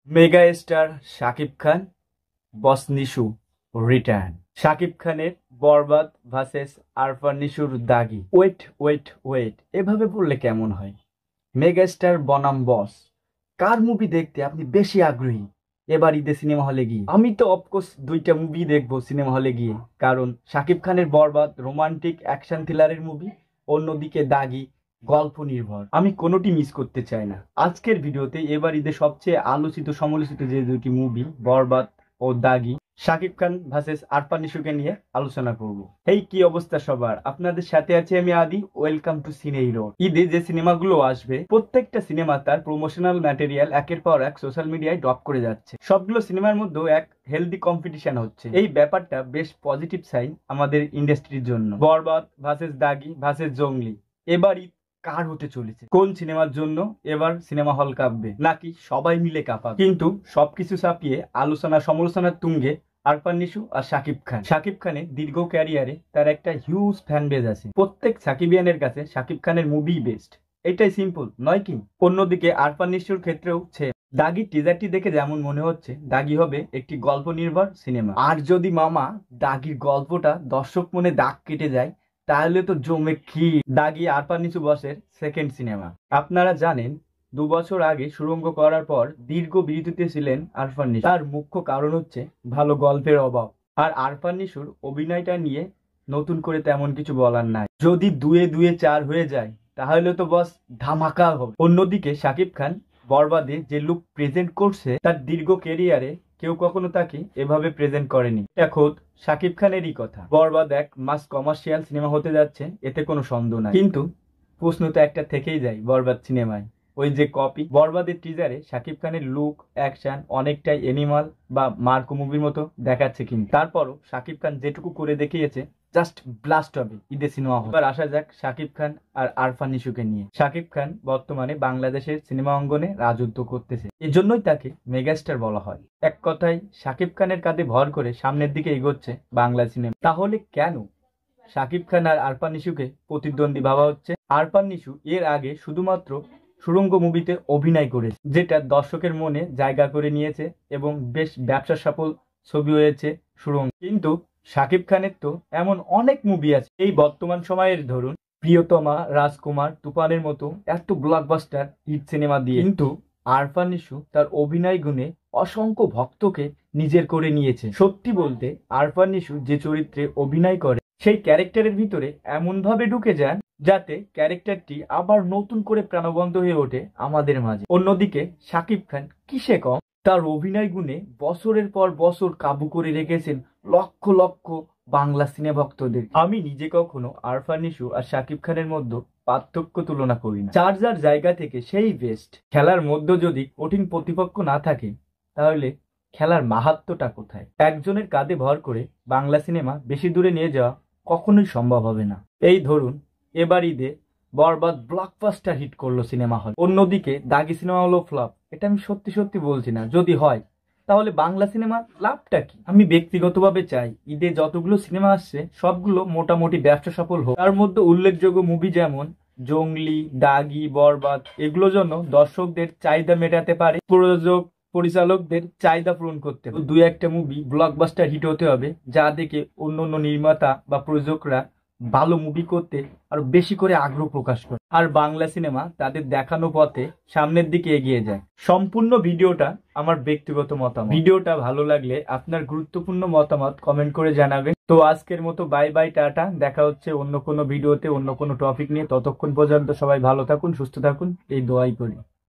Mega star Shakib Khan বস Nishu return. Shakib খানের বরবাদ versus Arfan নিশুর দাগি। Wait wait wait, এভাবে বললে কেমন হয়? মেগা স্টার বনাম বস, কার মুভি দেখতে আপনি বেশি আগ্রহী এবার ঈদে সিনেমা হলে গিয়ে? আমি তো অফকোর্স দুইটা মুভি দেখবো সিনেমা হলে গিয়ে, কারণ শাকিব খানের বরবাদ রোমান্টিক অ্যাকশন থ্রিলারের মুভি, অন্যদিকে দাগি গল্প নির্ভর। আমি কোনোটি মিস করতে চাই না। আজকের ভিডিওতে এবার ঈদে সবচেয়ে আলোচিত সমালোচিত যে দুটি মুভি বরবাদ ও দাগি, শাকিব খান ভার্সেস আরফান নিশুকে নিয়ে আলোচনা করব। এই কি অবস্থা সবার? আপনাদের সাথে আছি আমি আদি। ওয়েলকাম টু সিনে হিরো। ঈদে যে সিনেমাগুলো আসবে প্রত্যেকটা সিনেমা তার প্রমোশনাল ম্যাটেরিয়াল একের পর এক সোশ্যাল মিডিয়ায় ড্রপ করে যাচ্ছে। সবগুলো সিনেমার মধ্যেও এক হেলদি কম্পিটিশন হচ্ছে। এই ব্যাপারটা বেশ পজিটিভ সাইন আমাদের ইন্ডাস্ট্রির জন্য। বরবাদ ভার্সেস দাগি ভার্সেস জঙ্গলি, এবার ঈদ কার হতে চলেছে? কোন সিনেমার জন্য এবার সিনেমা হল কাঁপবে, নাকি সবাই মিলে কাঁপাবে? কিন্তু সবকিছু ছাপিয়ে আলোচনা সমালোচনার তুঙ্গে আরফান নিশু আর শাকিব খান। শাকিব খানের দীর্ঘ ক্যারিয়ারে তার একটা হিউজ ফ্যান বেজ আছে। প্রত্যেক সাকিবিয়ানের কাছে শাকিব খানের মুভি বেস্ট, এটাই সিম্পল নয় কি? অন্যদিকে আরফান নিশুর ক্ষেত্রেও দাগি টিজারটি দেখে যেমন মনে হচ্ছে দাগি হবে একটি গল্প নির্ভর সিনেমা। আর যদি মামা দাগির গল্পটা দর্শক মনে দাগ কেটে যায়, তাহলে তো জমে কি দাগি আরফান নিশু বসের সেকেন্ড সিনেমা। আপনারা জানেন 2 বছর আগে সুড়ঙ্গ করার পর দীর্ঘ বিরতিতে ছিলেন আরফান নিশু। তার মুখ্য কারণ হচ্ছে ভালো গল্পের অভাব। আর আরফান নিশুর অভিনয়টা নিয়ে নতুন করে তেমন কিছু বলার নাই। যদি 2-2 4 হয়ে যায় তাহলে তো বস ধামাকা হবে। অন্যদিকে শাকিব খান বরবাদে যে লুক প্রেজেন্ট করছে, তার দীর্ঘ ক্যারিয়ারে কেউ কখনো তাকে এভাবে প্রেজেন্ট করেনি। এটা খোদ শাকিব খানেরই কথা। বরবাদ এক মাস কমার্শিয়াল সিনেমা হতে যাচ্ছে, এতে কোনো সন্দেহ নাই। কিন্তু প্রশ্ন তো একটা থেকেই যায় বরবাদ সিনেমায়, ওই যে কপি। বরবাদের টিজারে শাকিব খানের লুক অ্যাকশন অনেকটাই অ্যানিমাল বা মার্কো মুভির মতো দেখাচ্ছে, কিন্তু তারপরও শাকিব খান যেটুকু করে দেখিয়েছে জাস্ট ব্লাস্ট হবে ঈদের সিনেমা হল। এবার আসা যাক শাকিব খান আর আরফান নিশুকে নিয়ে। শাকিব খান বর্তমানে বাংলাদেশের সিনেমা অঙ্গনে রাজত্ব করতেছে, এজন্যই তাকে মেগাস্টার বলা হয়। এক কথায় শাকিব খানের কাঁধে ভর করে সামনের দিকে এগোচ্ছে বাংলা সিনেমা। তাহলে কেন শাকিব খান আর আরফান নিশুকে প্রতিদ্বন্দ্বী ভাবা হচ্ছে? আরফান নিশু এর আগে শুধুমাত্র সুড়ঙ্গ মুভিতে অভিনয় করেছে, যেটা দর্শকের মনে জায়গা করে নিয়েছে এবং বেশ ব্যবসা সফল ছবি হয়েছে সুড়ঙ্গ। কিন্তু শাকিব খানের তো এমন অনেক মুভি আছে এই বর্তমান সময়ের, ধরুন প্রিয়তমা, রাজকুমার, তুফানের মতো এত ব্লকবাস্টার হিট সিনেমা দিয়ে, কিন্তু আরফান নিশু তার অভিনয় গুণে অসংখ্য ভক্তকে নিজের করে নিয়েছে। সত্যি বলতে আরফান নিশু যে চরিত্রে অভিনয় করে সেই ক্যারেক্টারের ভিতরে এমন ভাবে ঢুকে যান যাতে ক্যারেক্টারটি আবার নতুন করে প্রাণবন্ত হয়ে ওঠে আমাদের মাঝে। অন্যদিকে শাকিব খান কিসে কম, তার অভিনয় গুণে বছরের পর বছর কাবু করে রেখেছেন লক্ষ লক্ষ বাংলা সিনে ভক্তদের। আমি নিজে কখনো আরফান নিশু আর শাকিব খানের মধ্যে পার্থক্য তুলনা করি না। যার যার জায়গা থেকে সেই বেস্ট। খেলার মধ্যে যদি কঠিন প্রতিপক্ষ না থাকে তাহলে খেলার মাহাত্ম্যটা কোথায়? একজনের কাঁধে ভর করে বাংলা সিনেমা বেশি দূরে নিয়ে যাওয়া কখনোই সম্ভব হবে না। এই ধরুন এবার ঈদে বরবাদ ব্লকবাস্টার হিট করলো সিনেমা হল, অন্যদিকে দাগি সিনেমা হলো ফ্লপ। এটা আমি সত্যি সত্যি বলছি না, যদি হয় তাহলে বাংলা সিনেমার লাভটা কি? আমি ব্যক্তিগতভাবে চাই ঈদে যতগুলো সিনেমা আসছে সবগুলো মোটামুটি ব্যবসা সফল হোক। তার মধ্যে উল্লেখযোগ্য মুভি যেমন জঙ্গলি, দাগি, বরবাদ, এগুলো জন্য দর্শকদের চাহিদা মেটাতে পারে, প্রযোজক পরিচালকদের চাহিদা পূরণ করতে হবে। 2-1টা মুভি ব্লকবাস্টার হিট হতে হবে, যা দেখে অন্য অন্য নির্মাতা বা প্রযোজকরা ভালো মুভি করতে আরো বেশি করে আগ্রহ প্রকাশ করে, আর বাংলা সিনেমা তাদের দেখানো পথে সামনের দিকে এগিয়ে যায়। সম্পূর্ণ ভিডিওটা আমার ব্যক্তিগত মতামত। ভিডিওটা ভালো লাগলে আপনার গুরুত্বপূর্ণ মতামত কমেন্ট করে জানাবেন। তো আজকের মতো বাই বাই, টাটা। দেখা হচ্ছে অন্য কোনো ভিডিওতে অন্য কোনো টপিক নিয়ে। ততক্ষণ পর্যন্ত সবাই ভালো থাকুন, সুস্থ থাকুন, এই দোয়াই করি।